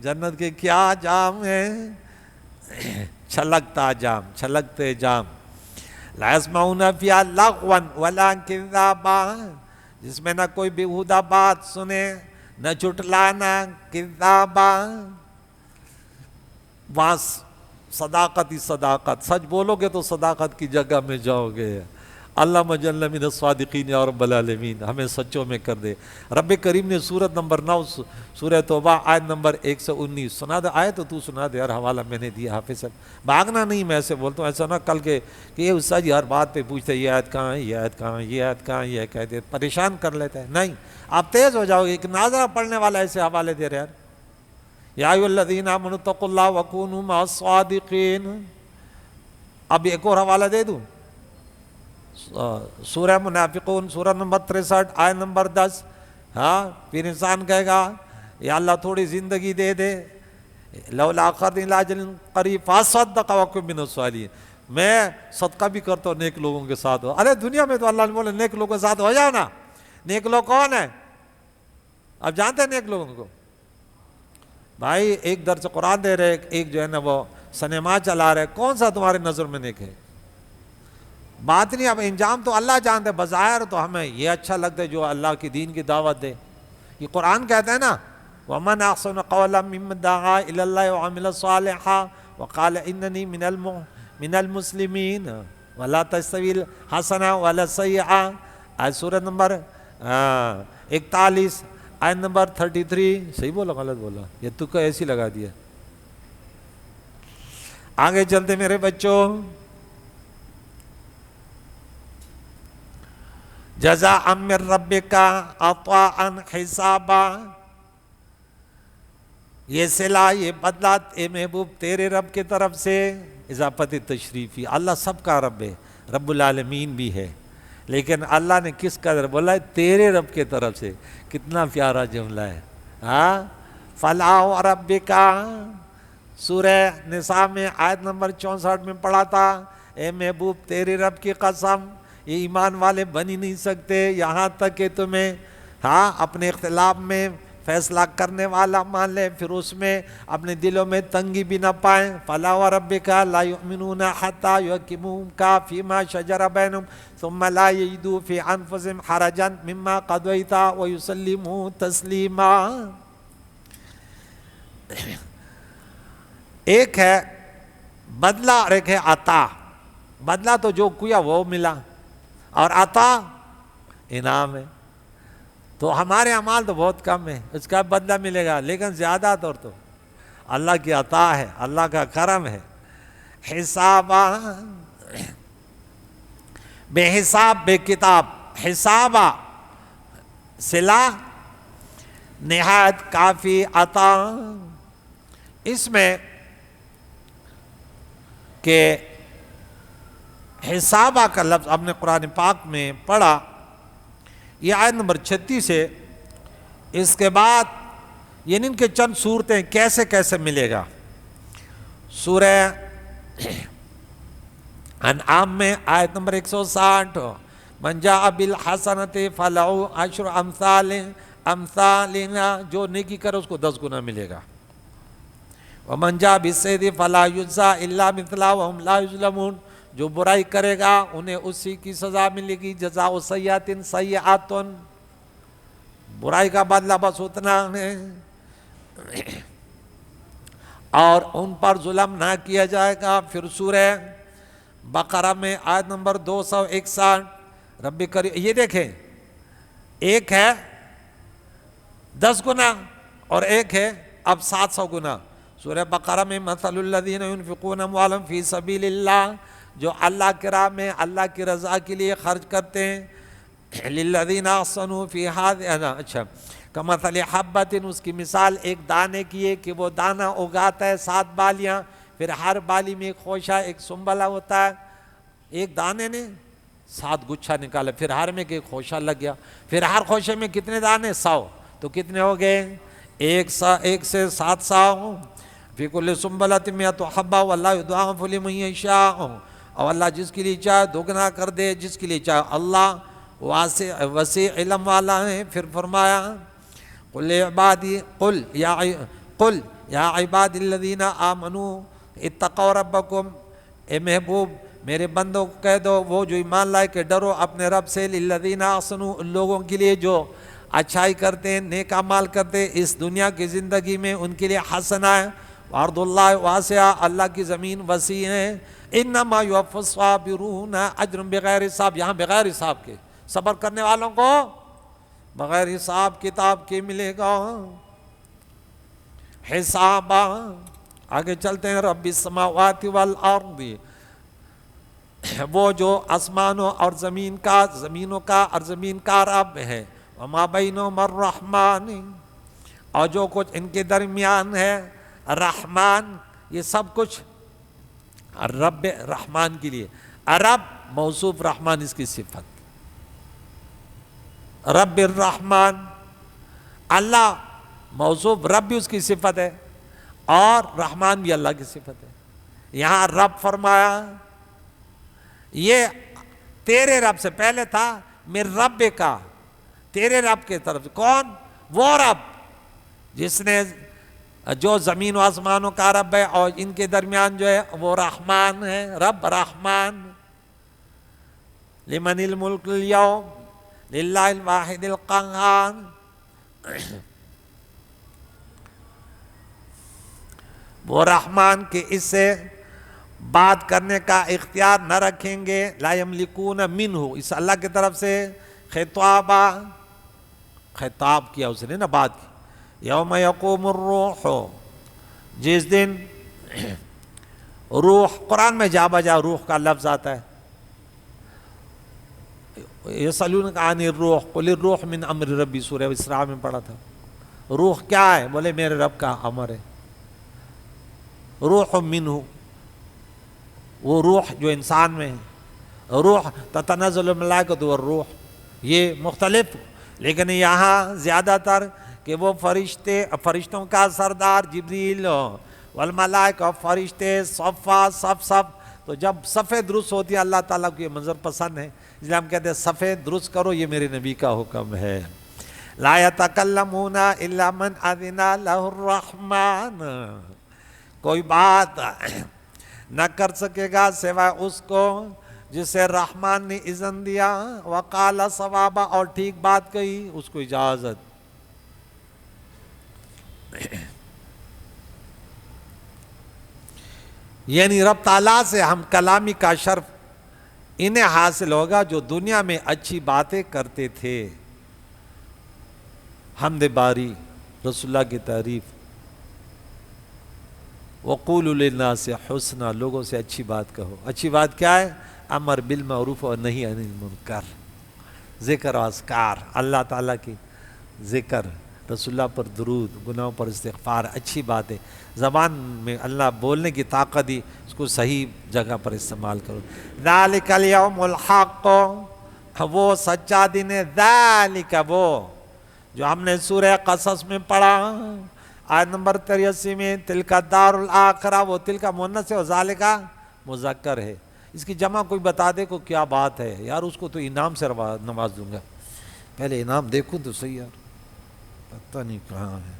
جنت کے کیا جام ہیں، چھلکتا جام، چھلکتے جام. لا يسمعون فيها لغوا ولا كذابا، جس میں نہ کوئی بیہودہ بات سنے نہ جھٹلانا. کذابا، وہاں صداقت ہی صداقت، سچ بولو گے تو صداقت کی جگہ میں جاؤ گے. اللہم اجعلنا من الصادقین یا رب العالمین، ہمیں سچوں میں کر دے. رب کریم نے سورت نمبر 9 سورہ توبہ آیت نمبر 119 سنا دے. آئے تو سنا دے یار، حوالہ میں نے دیا. حافظ صاحب بھاگنا نہیں، میں ایسے بولتا ہوں ایسا نہ کل کے کہ یہ استاد جی ہر بات پہ پوچھتے یہ آیت کہاں ہے، یہ آیت کہاں ہے، یہ آیت کہاں ہے، یہ کہتے پریشان کر لیتے ہیں. نہیں، آپ تیز ہو جاؤ گے. ایک ناظرہ پڑھنے والا ایسے حوالے دے رہے یار، یا ایھا الذین آمنوا اتقوا اللہ وکونوا مع الصادقین. اب ایک اور حوالہ دے دوں، سورہ منافقون سورہ نمبر 63 آیت نمبر 10. ہاں پھر انسان کہے گا یا اللہ تھوڑی زندگی دے دے، لولا اخرتنی الی اجل قریب فاصدق واکن من الصالحین. میں صدقہ بھی کرتا ہوں نیک لوگوں کے ساتھ. ارے دنیا میں تو اللہ نے بولے نیک لوگوں کے ساتھ ہو جاؤ نا. نیک لوگ کون ہیں؟ اب جانتے ہیں نیک لوگوں کو؟ بھائی ایک درس قرآن دے رہے، ایک جو ہے نا وہ سنیما چلا رہے، کون سا تمہاری نظر میں نیک ہے؟ بات نہیں، اب انجام تو اللہ جانتے. بظاہر تو ہمیں یہ اچھا لگتا ہے جو اللہ کی دین کی دعوت دے. یہ قرآن کہتا ہے نا وَمَنْ أَحْسَنُ قَوْلًا مِّمَّنْ دَعَا إِلَى اللَّهِ وَعَمِلَ صَالِحًا وَقَالَ إِنَّنِي مِنَ الْمُسْلِمِينَ وَلَا تَسْتَوِي الْحَسَنَةُ وَلَا السَّيِّئَةُ. آیت سورہ نمبر 41 آیت نمبر 33. صحیح بولا غلط بولا؟ یہ تکا ایسی لگا دیا. آگے چلتے میرے بچوں. جزاء من ربک عطاء حسابا، یہ صلہ یہ بدلہ اے محبوب تیرے رب کی طرف سے. اضافت تشریفی، اللہ سب کا رب ہے، رب العالمین بھی ہے، لیکن اللہ نے کس قدر بولا ہے؟ تیرے رب کی طرف سے. کتنا پیارا جملہ ہے. ہاں فلا وربک، سورہ نساء میں آیت نمبر 64 میں پڑھا تھا اے محبوب تیرے رب کی قسم یہ ایمان والے بن ہی نہیں سکتے یہاں تک کہ تمہیں اپنے اختلاف میں فیصلہ کرنے والا مان لیں، پھر اس میں اپنے دلوں میں تنگی بھی نہ پائیں. فَلَا وَرَبِّكَ لَا يُؤْمِنُونَ حَتَّى يُحَكِّمُوكَ فِيمَا شَجَرَ بَيْنَهُمْ ثُمَّ لَا يَجِدُوا فِي أَنفُسِهِمْ حَرَجًا مِمَّا قَضَيْتَ وَيُسَلِّمُوا تَسْلِيمًا. ایک ہے بدلہ اور ایک ہے عطا. بدلہ تو جو کیا وہ ملا، اور عطا انعام ہے. تو ہمارے اعمال تو بہت کم ہے، اس کا بدلہ ملے گا، لیکن زیادہ طور تو اللہ کی عطا ہے، اللہ کا کرم ہے. حسابا بے حساب بے کتاب، حسابا صلہ نہایت کافی عطا. اس میں کہ حسابہ کا لفظ آپ نے قرآن پاک میں پڑھا، یہ آیت نمبر 36 ہے. اس کے بعد یعنی ان کے چند صورتیں کیسے کیسے ملے گا. سورہ انعام میں آیت نمبر 160، من جاء بالحسنۃ فلہ عشر امثالها، جو نیکی کرے اس کو 10 گنا ملے گا. ومن جاء بالسیئۃ فلا یجزی الا مثلہا وہم لا یظلمون، جو برائی کرے گا انہیں اسی کی سزا ملے گی. جزاء سیئۃ سیئۃ، برائی کا بدلہ بس اتنا ہے، اور ان پر ظلم نہ کیا جائے گا. پھر سورہ بقرہ میں آیت نمبر 261، رب کریم، یہ دیکھیں ایک ہے 10 گنا اور ایک ہے اب 700 گنا. سورہ بقرہ میں مثل الذین ينفقون اموالهم فی سبیل اللہ، جو اللہ کی راہ میں اللہ کی رضا کے لیے خرچ کرتے ہیں. للذین احسنوا فی هذه، اچھا، کمثل حبۃ، اس کی مثال ایک دانے کی ہے کہ وہ دانہ اگاتا ہے 7 بالیاں، پھر ہر بالی میں ایک خوشہ ایک سنبلہ ہوتا ہے. ایک دانے نے 7 گچھا نکالا، پھر ہر میں ایک خوشہ لگ گیا، پھر ہر خوشے میں کتنے دانے؟ 100. تو کتنے ہو گئے؟ ایک سے 700. فی کل سنبلۃ مئۃ حبۃ واللہ یضاعف لمن یشاء، اور اللہ جس کے لیے چاہے دگنا کر دے، جس کے لیے چاہے. اللہ وسیع علم والا ہے. پھر فرمایا قل یا عباد الذین آمنوا اتقوا ربکم، اے محبوب میرے بندوں کو کہہ دو وہ جو ایمان لائے کہ ڈرو اپنے رب سے. للذین احسنوا، ان لوگوں کے لیے جو اچھائی کرتے ہیں، نیک اعمال کرتے ہیں اس دنیا کی زندگی میں، ان کے لیے حسنہ ہے. وارض اللہ واسعہ، اللہ کی زمین وسیع ہے. انما یوفی الصابرون اجر بغیر حساب، یہاں بغیر حساب کے، صبر کرنے والوں کو بغیر حساب کتاب کے ملے گا. حسابا، آگے چلتے ہیں. رب السماوات والارض، وہ جو آسمانوں اور زمینوں کا اور زمین کا رب ہے. وما بینہما الرحمن، اور جو کچھ ان کے درمیان ہے رحمان. یہ سب کچھ رب رحمان کے لیے. رب موصوف، رحمان اس کی صفت. رب الرحمن، اللہ موصوف، رب بھی اس کی صفت ہے اور رحمان بھی اللہ کی صفت ہے. یہاں رب فرمایا، یہ تیرے رب سے پہلے تھا میرے رب کا، تیرے رب کے طرف. کون؟ وہ رب جس نے جو زمین و آسمانوں کا رب ہے اور ان کے درمیان جو ہے وہ رحمان ہے. رب رحمان. لمن الملک اليوم للہ الواحد القہار. وہ رحمان کے اس سے بات کرنے کا اختیار نہ رکھیں گے. لا یملکون منہ، اس اللہ کی طرف سے خطاب کیا اس نے نا، بات کی. یوم یقوم الروح، جس دن روح، قرآن میں جا بجا روح کا لفظ آتا ہے. یسألونک عن الروح قل الروح من امر ربی، سورہ اسراء میں پڑھا تھا. روح کیا ہے؟ بولے میرے رب کا امر ہے. روح منہ، وہ روح جو انسان میں ہے. روح تتنزل الملائکۃ والروح، یہ مختلف، لیکن یہاں زیادہ تر کہ وہ فرشتوں کا سردار جبریل والملائکہ، فرشتے صفا صف. تو جب صفیں درست ہوتی ہے اللہ تعالیٰ کو یہ منظر پسند ہے، اس لیے ہم کہتے ہیں صفیں درست کرو، یہ میرے نبی کا حکم ہے. لا یتکلمون الا من اذن لہ الرحمن، کوئی بات نہ کر سکے گا سوائے اس کو جسے رحمان نے اذن دیا، وقال صوابا، اور ٹھیک بات کہی، اس کو اجازت۔ یعنی رب تعالیٰ سے ہم کلامی کا شرف انہیں حاصل ہوگا جو دنیا میں اچھی باتیں کرتے تھے، حمد باری، رسول اللہ کی تعریف، وقولوا للناس حسنا، لوگوں سے اچھی بات کہو۔ اچھی بات کیا ہے؟ امر بالمعروف اور نہی عن المنکر، ذکر و اذکار، اللہ تعالیٰ کی ذکر، رسول اللہ پر درود، گناہوں پر استغفار، اچھی باتیں۔ زبان میں اللہ بولنے کی طاقت دی، اس کو صحیح جگہ پر استعمال کرو۔ ذالک الیوم الحق، وہ سچا دن ہے، ذالک، وہ جو ہم نے سورہ قصص میں پڑھا آیت نمبر 83 میں، تلک الدار الآخرہ، وہ تلک مؤنث ہے اور ذالک مذکر ہے۔ اس کی جمع کوئی بتا دے کو کیا بات ہے یار، اس کو تو انعام سے نواز دوں گا، پہلے انعام دیکھوں تو صحیح یار، پتہ نہیں کہاں ہے،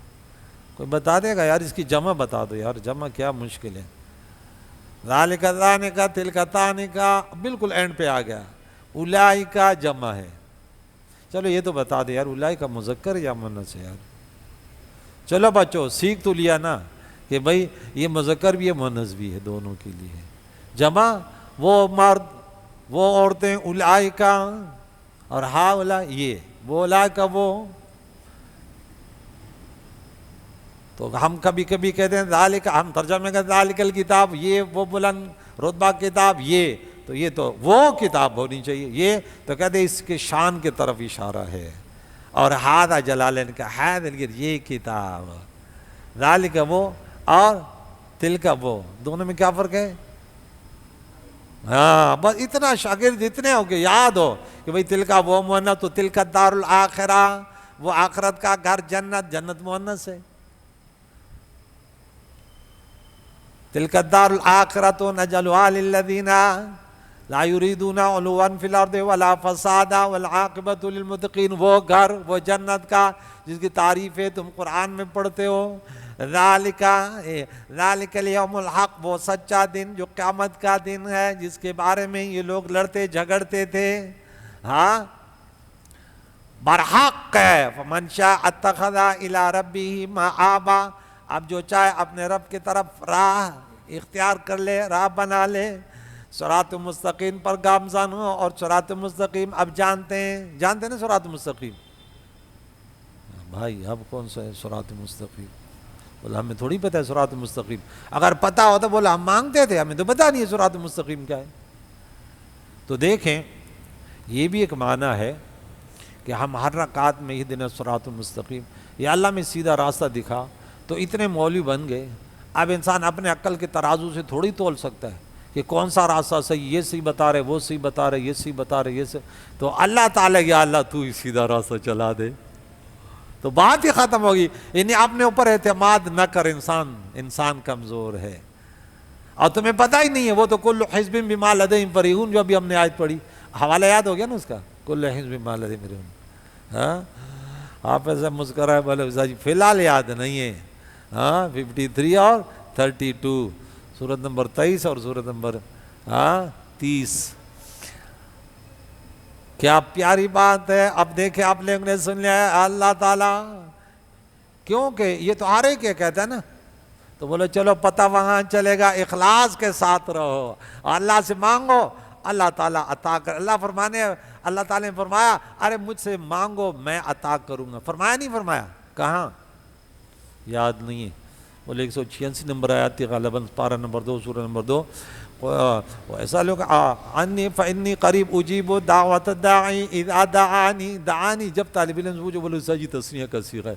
کوئی بتا دے گا یار، اس کی جمع بتا دو یار، جمع کیا مشکل ہے۔ ذالک ذانک تلک تانک، بالکل اینڈ پہ آ گیا، اولئک جمع ہے، چلو یہ تو بتا دے یار، اولئک مذکر یا مؤنث ہے یار۔ چلو بچوں سیکھ تو لیا نا کہ بھائی یہ مذکر بھی ہے مؤنث بھی ہے، دونوں کے لیے ہے۔ جمع وہ مرد وہ عورتیں، اولئک، اور ہؤلاء یہ، وہ اولئک وہ، تو ہم کبھی کبھی کہتے ہیں ذالک، ہم ترجمے کا ذالک الکتاب، یہ وہ بلند رتبہ کتاب، یہ تو یہ تو وہ کتاب ہونی چاہیے، یہ تو کہتے ہیں اس کے شان کی طرف اشارہ ہے۔ اور ھذا جلالین کا ھذا، یہ کتاب، ذالک وہ اور تلک وہ، دونوں میں کیا فرق ہے؟ ہاں بس اتنا، شاگرد اتنے ہو کہ یاد ہو کہ بھئی تلک وہ مؤنث، تو تلک الدار الآخرہ، وہ آخرت کا گھر جنت، جنت مؤنث ہے۔ تلک الدار الآخرۃ نجعلھا للذین لا یریدون علوا فی الارض ولا فسادا والعاقبۃ للمتقین، وہ گھر، وہ جنت کا جس کی تعریفیں تم قرآن میں پڑھتے ہو۔ ذالک الیوم الحق، وہ سچا دن جو قیامت کا دن ہے، جس کے بارے میں یہ لوگ لڑتے جھگڑتے تھے، ہاں برحق ہے۔ فمن شاء اتخذ الی ربہ مآبا، اب جو چاہے اپنے رب کی طرف راہ اختیار کر لے، راہ بنا لے، صراط مستقیم پر گامزن ہو۔ اور صراط مستقیم اب جانتے ہیں نا صراط مستقیم؟ بھائی اب کون سا ہے صراط مستقیم؟ بولا ہمیں تھوڑی پتہ ہے صراط مستقیم، اگر پتہ ہوتا بولا ہم مانگتے تھے، ہمیں تو پتہ نہیں ہے صراط مستقیم کیا ہے۔ تو دیکھیں یہ بھی ایک معنی ہے کہ ہم ہر رکعت میں اہدنا الصراط المستقیم، یا اللہ میں سیدھا راستہ دکھا، تو اتنے مولوی بن گئے، اب انسان اپنے عقل کے ترازو سے تھوڑی تول سکتا ہے کہ کون سا راستہ صحیح، یہ صحیح بتا رہے، وہ صحیح بتا رہے، یہ صحیح بتا رہے، یہ صحیح، تو اللہ تعالیٰ یا اللہ تو ہی سیدھا راستہ چلا دے، تو بات ہی ختم ہوگی۔ یعنی اپنے اوپر اعتماد نہ کر، انسان کمزور ہے، اور تمہیں پتہ ہی نہیں ہے، وہ تو کل حزب بما لدیہم فرحون، جو ابھی ہم نے آیت پڑھی، حوالہ یاد ہو گیا نا اس کا، کل حزب بما لدیہم فرحون۔ ہاں آپ ایسے مسکرائے بولے فی الحال یاد نہیں ہے، ہاں 53 اور 32، سورت نمبر 23 اور سورت نمبر 30۔ کیا پیاری بات ہے۔ اب دیکھیں آپ لوگوں نے سن لیا ہے اللہ تعالیٰ، کیونکہ یہ تو ہر ایک کہتا ہے نا، تو بولو چلو پتہ وہاں چلے گا، اخلاص کے ساتھ رہو، اللہ سے مانگو، اللہ تعالیٰ عطا کر۔ اللہ تعالیٰ نے فرمایا ارے مجھ سے مانگو میں عطا کروں گا، فرمایا نہیں فرمایا؟ کہاں یاد نہیں ہے، بولے 186 نمبر آیات غالباً، پارہ نمبر 2 سورہ نمبر 2، ایسا لوگ انی فانی قریب اجیب دعوت الداعی اذا دعانی، جب طالب علم پوچھو بولے سجی تسنیہ کا صیغہ ہے،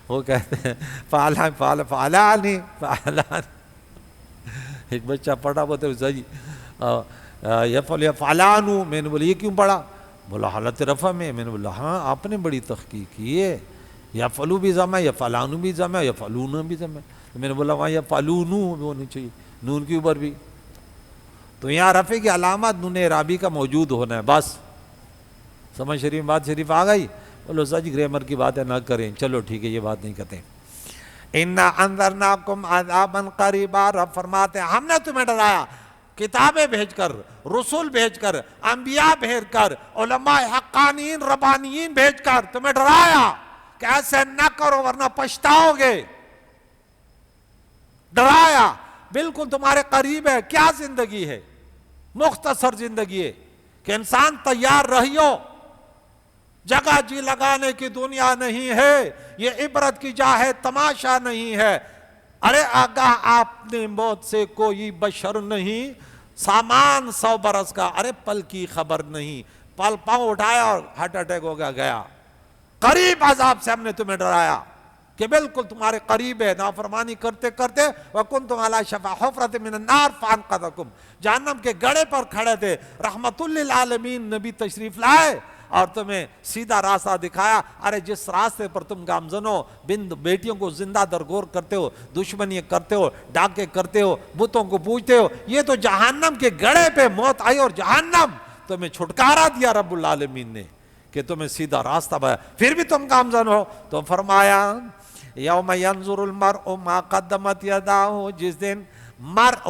وہ کہتے ہیں فعلانی، ایک بچہ پڑھا بولتے سجی یفعلانو، میں نے بولا یہ کیوں پڑھا؟ بولا حالت رفع میں نے بولا ہاں آپ نے بڑی تحقیق کی ہے، یفعلو بھی جمع، یفعلانو بھی جمع، یفعلون بھی جمع، میں نے بولا وہاں یفعلونو ہونی چاہیے نون کے اوپر بھی، تو یہاں رفع کی علامت نون اعرابی کا موجود ہونا ہے بس، سمجھ شریف بات شریف آ گئی؟ بولو سچ گرامر کی باتیں نہ کریں، چلو ٹھیک ہے یہ بات نہیں کرتے۔ اِنَّا أَنذَرْنَاكُمْ عَذَابًا قَرِيبًا، رب فرماتے ہیں ہم نے تمہیں ڈرایا کتابیں بھیج کر، رسول بھیج کر، انبیاء بھیج کر، علماء حقانین ربانیین بھیج کر تمہیں ڈرایا کہ ایسے نہ کرو ورنہ پچھتاؤ گے۔ ڈرایا، بالکل تمہارے قریب ہے۔ کیا زندگی ہے؟ مختصر زندگی ہے کہ انسان تیار رہیو، جگہ جی لگانے کی دنیا نہیں ہے، یہ عبرت کی جا ہے، تماشا نہیں ہے۔ ارے آگاہ آپ نے موت سے کوئی بشر نہیں، سامان 100 برس کا، ارے پل کی خبر نہیں، پل پاؤں اٹھایا اور ہارٹ اٹیک ہو گیا۔ قریب عذاب سے ہم نے تمہیں ڈرایا کہ بالکل تمہارے قریب ہے، نافرمانی کرتے کرتے وَكُنْتُمْ عَلَى شَفَا حُفْرَةٍ مِّنَ النَّارِ فَأَنْقَذَكُمْ، جہنم کے گڑھے پر کھڑے تھے، رحمت للعالمین نبی تشریف لائے اور تمہیں سیدھا راستہ دکھایا۔ ارے جس راستے پر تم گامزن ہو، بیٹیوں کو زندہ درگور کرتے ہو، دشمنی کرتے ہو، ڈاکے کرتے ہو، بتوں کو پوجتے ہو، یہ تو جہنم کے گڑھے پہ موت آئی اور جہنم تمہیں چھٹکارا دیا رب العالمین نے کہ تمہیں سیدھا راستہ بتایا، پھر بھی تم گامزن ہو۔ تو فرمایا یوم ینظر المرء ما قدمت یداہ، جس دن مرء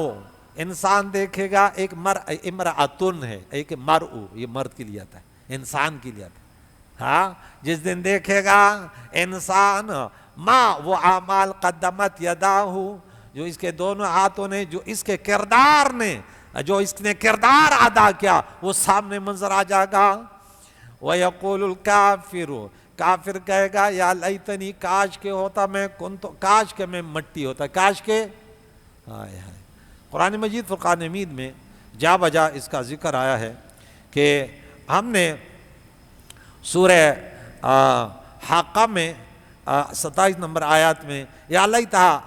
انسان دیکھے گا، ایک امرأتن ہے، ایک مرء یہ مرد کے لیے آتا ہے، انسان کے لیے آتا ہے، ہاں جس دن دیکھے گا انسان ما وہ اعمال قدمت یداہ، جو اس کے دونوں ہاتھوں نے، جو اس کے کردار نے، جو اس نے کردار ادا کیا وہ سامنے منظر آ جائے گا۔ وَيَقُولُ الْكَافِرُ، کافر کہے گا یا لیتنی، کاش کے ہوتا میں کنتو، کاش کے میں مٹی ہوتا، کاش کے ہائے ہائے۔ قرآن مجید فرقان حمید میں جا بجا اس کا ذکر آیا ہے کہ ہم نے سورہ حاقہ میں 27 نمبر آیات میں یا لیتہا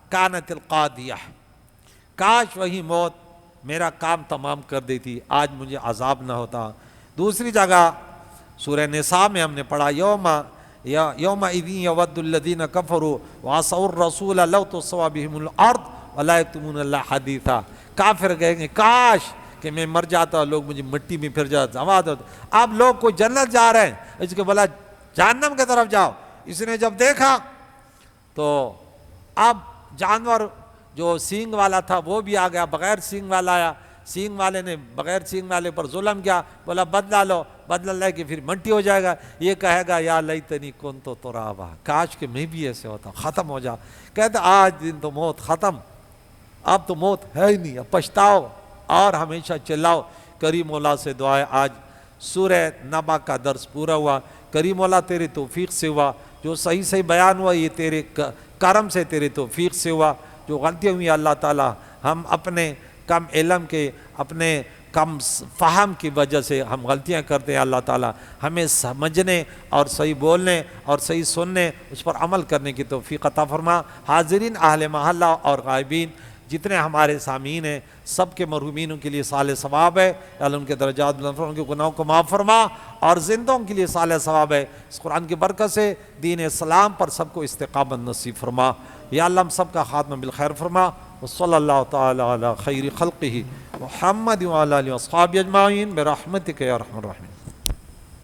کانت القاضیہ، کاش وہی موت میرا کام تمام کر دیتی، آج مجھے عذاب نہ ہوتا۔ دوسری جگہ سورہ نساء میں ہم نے پڑھا یومئذ یود الذین کفروا وعصوا الرسول لو تسوی بہم الارض ولا یکتمون اللہ حدیثا، کافر کہیں گے کاش کہ میں مر جاتا، لوگ مجھے مٹی میں پھر جاتا، آباد ہوتا۔ اب لوگ کوئی جنت جا رہے ہیں، اس کے بولا جہنم کی طرف جاؤ، اس نے جب دیکھا تو اب جانور جو سینگ والا تھا وہ بھی آ گیا، بغیر سینگ والا آیا، سینگ والے نے بغیر سینگ والے پر ظلم کیا، بولا بدلہ لو، بدلہ لے کے پھر مٹی ہو جائے گا، یہ کہے گا یا لیتنی کنت ترابا، کاش کہ میں بھی ایسے ہوتا، ختم ہو جا۔ کہتے آج دن تو موت ختم، اب تو موت ہے ہی نہیں، اب پچھتاؤ اور ہمیشہ چلاؤ۔ کریم مولا سے دعائے، آج سورہ نبا کا درس پورا ہوا، کریم مولا تیرے توفیق سے ہوا، جو صحیح صحیح بیان ہوا یہ تیرے کرم سے، تیرے توفیق سے ہوا، جو غلطیاں ہوئی اللہ تعالیٰ ہم اپنے کم علم کے، اپنے کم فہم کی وجہ سے ہم غلطیاں کرتے ہیں، اللہ تعالیٰ ہمیں سمجھنے اور صحیح بولنے اور صحیح سننے، اس پر عمل کرنے کی توفیق عطا فرما۔ حاضرین اہل محلہ اور غائبین جتنے ہمارے سامعین ہیں سب کے مرحومینوں کے لیے صالح ثواب ہے، اللہ ان کے درجات بلند فرما، ان کے گناہوں کو معاف فرما، اور زندوں کے لیے صالح ثواب ہے، اس قرآن کی برکت سے دین اسلام پر سب کو استقامت نصیب فرما۔ یا اللہ ہم سب کا خاتمہ بالخیر فرما، وصلی اللہ تعالی علی خیر خلقہ محمد وعلی آلہ واصحابہ اجمعین برحمتک یا ارحم الراحمین۔